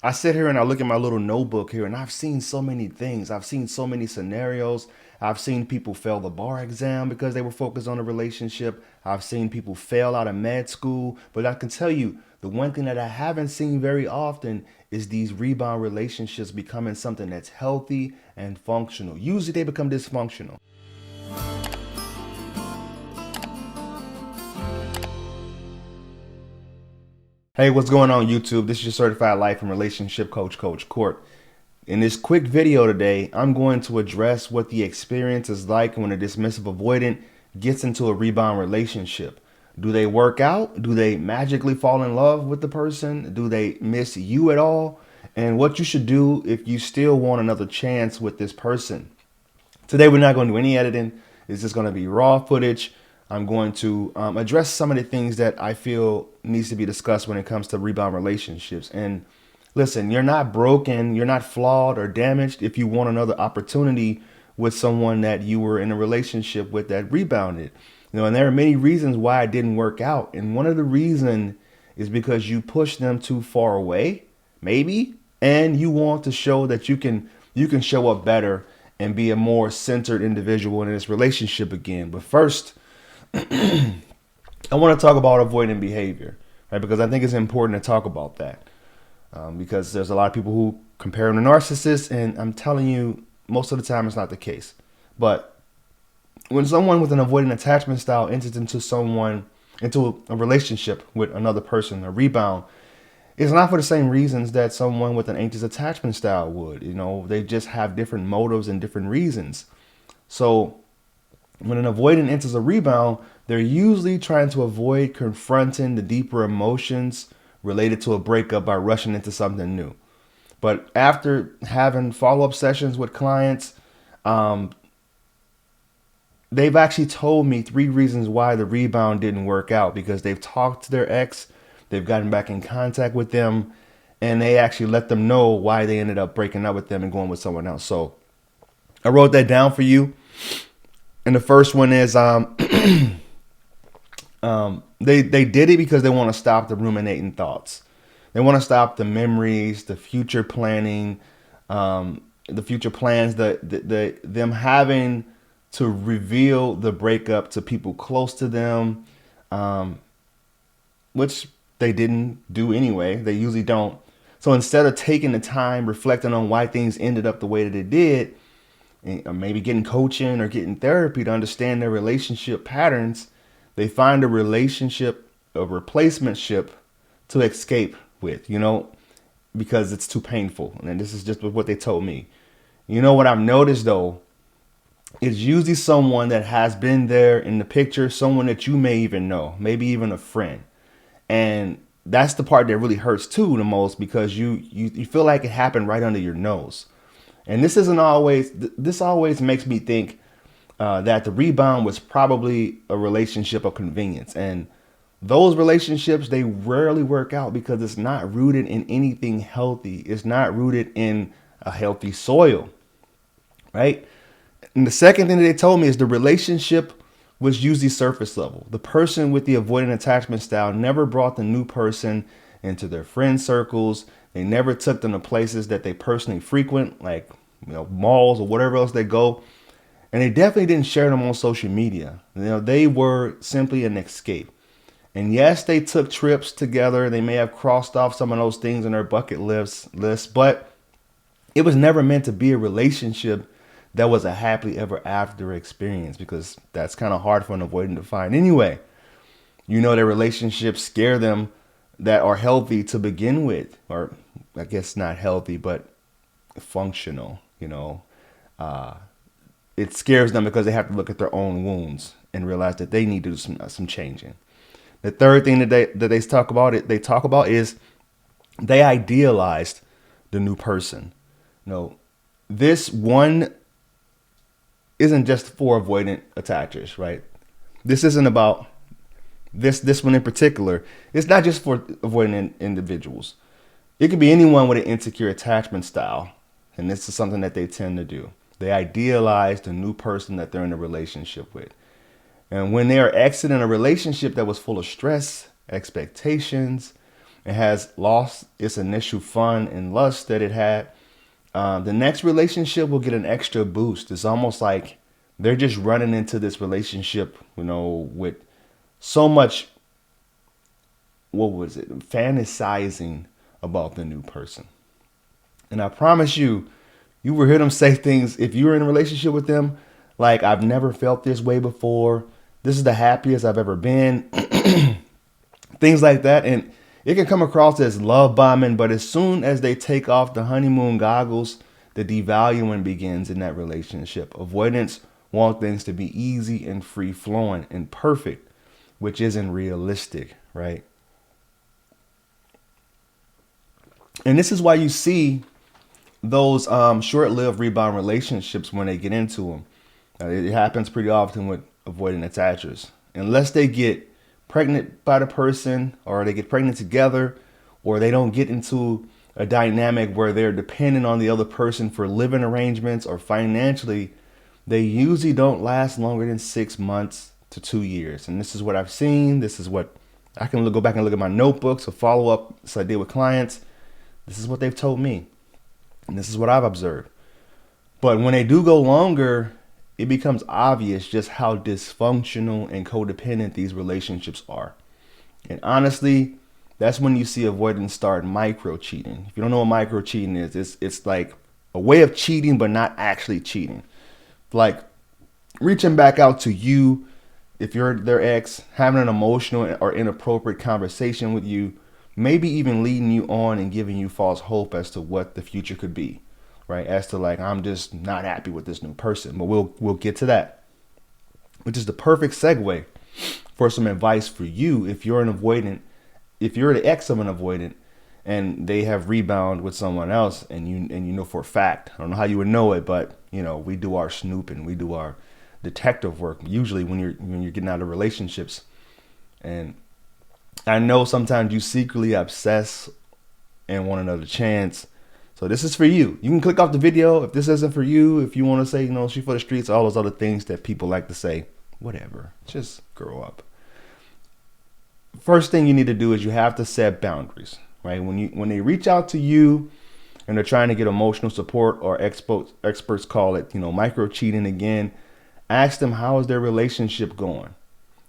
I sit here and I look at my little notebook here and I've seen so many things. I've seen so many scenarios. I've seen people fail the bar exam because they were focused on a relationship. I've seen people fail out of med school. But I can tell you, the one thing that I haven't seen very often is these rebound relationships becoming something that's healthy and functional. Usually they become dysfunctional. Hey, what's going on YouTube? This is your certified life and relationship coach, Coach Court. In this quick video today, I'm going to address what the experience is like when a dismissive avoidant gets into a rebound relationship. Do they work out? Do they magically fall in love with the person? Do they miss you at all? And what you should do if you still want another chance with this person. Today, we're not going to do any editing. It's just going to be raw footage. I'm going to address some of the things that I feel needs to be discussed when it comes to rebound relationships. And listen, you're not broken, you're not flawed or damaged if you want another opportunity with someone that you were in a relationship with that rebounded. And there are many reasons why it didn't work out. And one of the reasons is because you pushed them too far away, maybe, and you want to show that you can show up better and be a more centered individual in this relationship again. But first, I want to talk about avoidant behavior, right? Because I think it's important to talk about that. Because there's a lot of people who compare them to narcissists, and I'm telling you, most of the time it's not the case. But when someone with an avoidant attachment style enters into a relationship with another person, a rebound, it's not for the same reasons that someone with an anxious attachment style would. They just have different motives and different reasons. So when an avoidant enters a rebound, they're usually trying to avoid confronting the deeper emotions related to a breakup by rushing into something new. But after having follow-up sessions with clients, they've actually told me 3 reasons why the rebound didn't work out, because they've talked to their ex, they've gotten back in contact with them, and they actually let them know why they ended up breaking up with them and going with someone else. So I wrote that down for you. And the first one is they did it because they want to stop the ruminating thoughts. They want to stop the memories, the future planning, the future plans, them having to reveal the breakup to people close to them, which they didn't do anyway. They usually don't. So instead of taking the time, reflecting on why things ended up the way that it did, or maybe getting coaching or getting therapy to understand their relationship patterns, they find a replacement ship to escape with, because it's too painful. And this is just what they told me. What I've noticed though, is usually someone that has been there in the picture, someone that you may even know, maybe even a friend. And that's the part that really hurts too the most, because you feel like it happened right under your nose. And this always makes me think that the rebound was probably a relationship of convenience. And those relationships, they rarely work out because it's not rooted in anything healthy. It's not rooted in a healthy soil, right? And the second thing that they told me is the relationship was usually surface level. The person with the avoidant attachment style never brought the new person into their friend circles. They never took them to places that they personally frequent, like malls or whatever else they go. And they definitely didn't share them on social media. They were simply an escape. And yes, they took trips together. They may have crossed off some of those things on their bucket list, but it was never meant to be a relationship that was a happily ever after experience, because that's kind of hard for an avoidant to find anyway. Their relationships scare them that are healthy to begin with, or I guess not healthy, but functional. It scares them because they have to look at their own wounds and realize that they need to do some changing. The third thing that they talk about is they idealized the new person. This one isn't just for avoidant attachers, right? This isn't about this one in particular. It's not just for avoidant individuals. It could be anyone with an insecure attachment style. And this is something that they tend to do. They idealize the new person that they're in a relationship with. And when they are exiting a relationship that was full of stress, expectations, It has lost its initial fun and lust that it had. The next relationship will get an extra boost. It's almost like they're just running into this relationship, with so much, fantasizing about the new person. And I promise you, you will hear them say things if you're in a relationship with them, like, I've never felt this way before. This is the happiest I've ever been. Things like that. And it can come across as love bombing, but as soon as they take off the honeymoon goggles, the devaluing begins in that relationship. Avoidance want things to be easy and free flowing and perfect, which isn't realistic, right? And this is why you see those short-lived rebound relationships when they get into them. It happens pretty often with avoidant attachers. Unless they get pregnant by the person, or they get pregnant together, or they don't get into a dynamic where they're dependent on the other person for living arrangements or financially, they usually don't last longer than 6 months to 2 years. And this is what I've seen. This is what I can go back and look at my notebooks or follow up so I did with clients. This is what they've told me. And this is what I've observed. But when they do go longer, it becomes obvious just how dysfunctional and codependent these relationships are. And honestly, that's when you see avoidance start micro cheating. If you don't know what micro cheating is, it's like a way of cheating, but not actually cheating. Like reaching back out to you, if you're their ex, having an emotional or inappropriate conversation with you, maybe even leading you on and giving you false hope as to what the future could be, right? As to like, I'm just not happy with this new person, but we'll get to that, which is the perfect segue for some advice for you. If you're an avoidant, if you're the ex of an avoidant and they have rebound with someone else, and you know for a fact, I don't know how you would know it, but we do our snooping, we do our detective work usually when you're getting out of relationships. And I know sometimes you secretly obsess and want another chance. So this is for you. You can click off the video if this isn't for you. If you want to say, she for the streets, all those other things that people like to say, whatever. Just grow up. First thing you need to do is you have to set boundaries, right? When they reach out to you and they're trying to get emotional support, or experts call it, micro cheating again, ask them, how is their relationship going?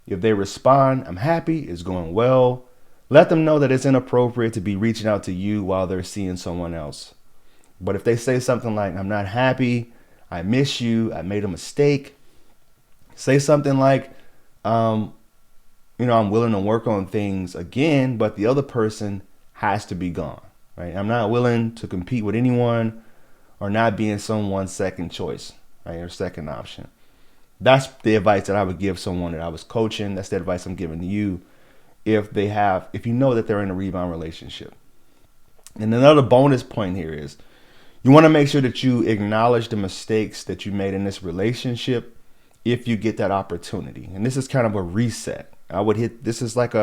If they respond, I'm happy, it's going well, let them know that it's inappropriate to be reaching out to you while they're seeing someone else. But if they say something like, I'm not happy, I miss you, I made a mistake, say something like, I'm willing to work on things again, but the other person has to be gone, right? I'm not willing to compete with anyone or not being someone's second choice, right? Or second option. That's the advice that I would give someone that I was coaching. That's the advice I'm giving to you if you know that they're in a rebound relationship. And another bonus point here is you want to make sure that you acknowledge the mistakes that you made in this relationship if you get that opportunity. And this is kind of a reset. This is like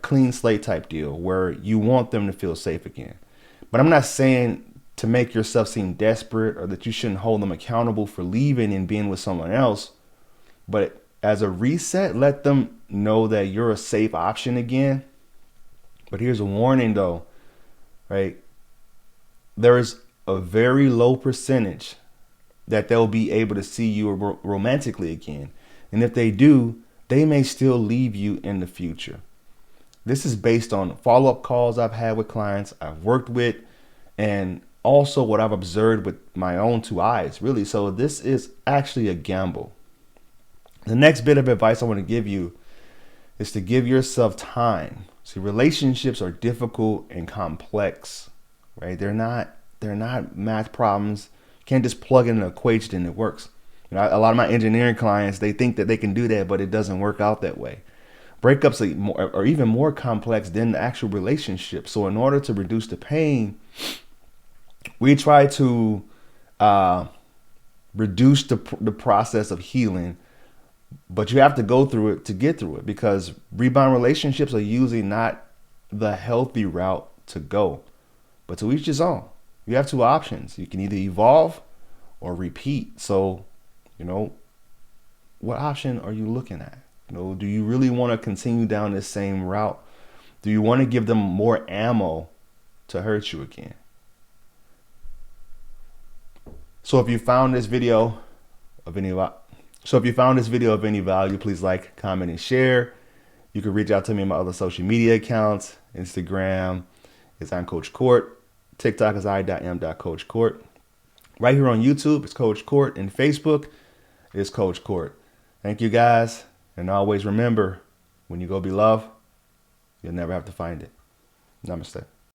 clean slate type deal where you want them to feel safe again. But I'm not saying to make yourself seem desperate or that you shouldn't hold them accountable for leaving and being with someone else. But as a reset, let them know that you're a safe option again. But here's a warning though, right? There is a very low percentage that they'll be able to see you romantically again. And if they do, they may still leave you in the future. This is based on follow-up calls I've had with clients I've worked with, and also what I've observed with my own two eyes, really. So this is actually a gamble. The next bit of advice I want to give you is to give yourself time. See, relationships are difficult and complex, right? They're not math problems. You can't just plug in an equation and it works. A lot of my engineering clients, they think that they can do that, but it doesn't work out that way. Breakups are even more complex than the actual relationship. So in order to reduce the pain, we try to reduce the process of healing, but you have to go through it to get through it, because rebound relationships are usually not the healthy route to go. But to each his own. You have two options. You can either evolve or repeat. So, what option are you looking at? Do you really want to continue down this same route Do you want to give them more ammo to hurt you again? So if you found this video of any value, please like, comment, and share. You can reach out to me on my other social media accounts. Instagram is I'm Coach Court. TikTok is I.am.coachcourt. Right here on YouTube, it's Coach Court, and Facebook is Coach Court. Thank you guys, and always remember, when you go be loved, you'll never have to find it. Namaste.